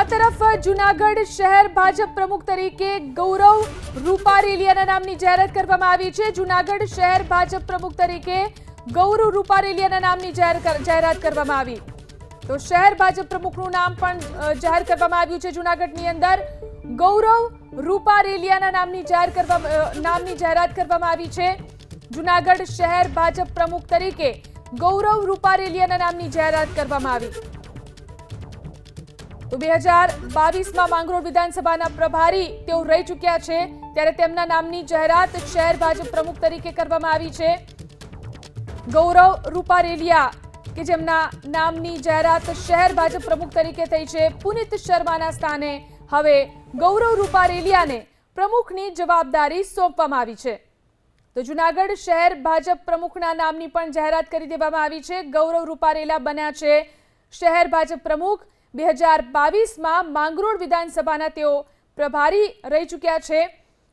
આ તરફ જૂનાગઢ શહેર ભાજપ પ્રમુખ તરીકે ગૌરવ રૂપારેલિયાના નામની જાહેરાત કરવામાં આવી છે। જૂનાગઢ શહેર ભાજપ પ્રમુખ તરીકે ગૌરવ રૂપારેલિયાના નામની જાહેરાત કરવામાં આવી। તો શહેર ભાજપ પ્રમુખનું નામ પણ જાહેર કરવામાં આવ્યું છે। જૂનાગઢની અંદર ગૌરવ રૂપારેલિયાના નામની જાહેરાત કરવામાં આવી છે। જૂનાગઢ શહેર ભાજપ પ્રમુખ તરીકે ગૌરવ રૂપારેલિયાના નામની જાહેરાત કરવામાં આવી। તો 2022માં માંગરોળ વિધાનસભાના પ્રભારી તેઓ રહી ચૂક્યા છે, ત્યારે તેમના નામની જાહેરાત શહેર ભાજપ પ્રમુખ તરીકે કરવામાં આવી છે। ગૌરવ રૂપારેલિયા કે જેમના નામની જાહેરાત શહેર ભાજપ પ્રમુખ તરીકે થઈ છે। પુનિત શર્માના સ્થાને હવે ગૌરવ રૂપારેલિયાને પ્રમુખની જવાબદારી સોંપવામાં આવી છે। તો જૂનાગઢ શહેર ભાજપ પ્રમુખના નામની પણ જાહેરાત કરી દેવામાં આવી છે। ગૌરવ રૂપારેલિયા બન્યા છે શહેર ભાજપ પ્રમુખ। 2022માં માંગરોળ વિધાનસભાના તેઓ પ્રભારી રહી ચૂક્યા છે।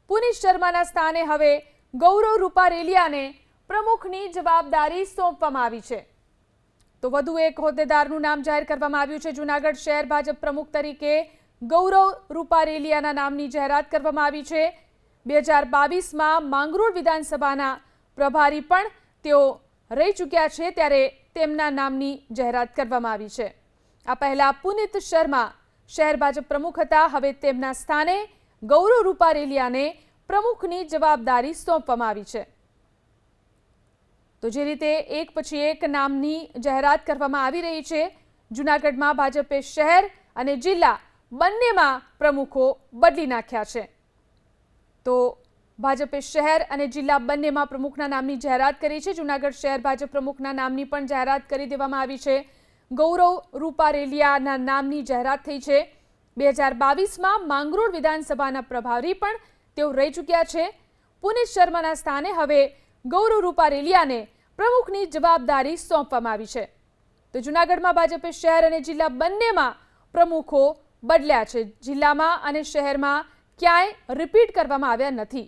પુનિત શર્માના સ્થાને હવે ગૌરવ રૂપારેલિયાને પ્રમુખની જવાબદારી સોંપવામાં આવી છે। તો વધુ એક હોદ્દેદારનું નામ જાહેર કરવામાં આવ્યું છે। જૂનાગઢ શહેર ભાજપ પ્રમુખ તરીકે ગૌરવ રૂપારેલિયાના નામની જાહેરાત કરવામાં આવી છે। 2022માં માંગરોળ વિધાનસભાના પ્રભારી પણ તેઓ રહી ચૂક્યા છે, ત્યારે તેમના નામની જાહેરાત કરવામાં આવી છે। આ પહેલા પુનિત શર્મા શહેર ભાજપ પ્રમુખ હતા, હવે તેમના સ્થાને ગૌરવ રૂપારેલિયાને પ્રમુખની જવાબદારી સોંપવામાં આવી છે। તો જે રીતે એક પછી એક નામની જાહેરાત કરવામાં આવી રહી છે, જૂનાગઢમાં ભાજપે શહેર અને જિલ્લા બંનેમાં પ્રમુખો બદલી નાખ્યા છે। તો ભાજપે શહેર અને જિલ્લા બંનેમાં પ્રમુખના નામની જાહેરાત કરી છે। જૂનાગઢ શહેર ભાજપ પ્રમુખના નામની પણ જાહેરાત કરી દેવામાં આવી છે। ગૌરવ રૂપારેલિયાના નામની જાહેરાત થઈ છે। 2022માં માંગરોળ વિધાનસભાના પ્રભારી પણ તેઓ રહી ચૂક્યા છે। પુનિત શર્માના સ્થાને હવે ગૌરવ રૂપારેલિયાને પ્રમુખની જવાબદારી સોંપવામાં આવી છે। તો જૂનાગઢમાં ભાજપે શહેર અને જિલ્લા બંનેમાં પ્રમુખો બદલ્યા છે। જિલ્લામાં અને શહેરમાં ક્યાંય રિપીટ કરવામાં આવ્યા નથી।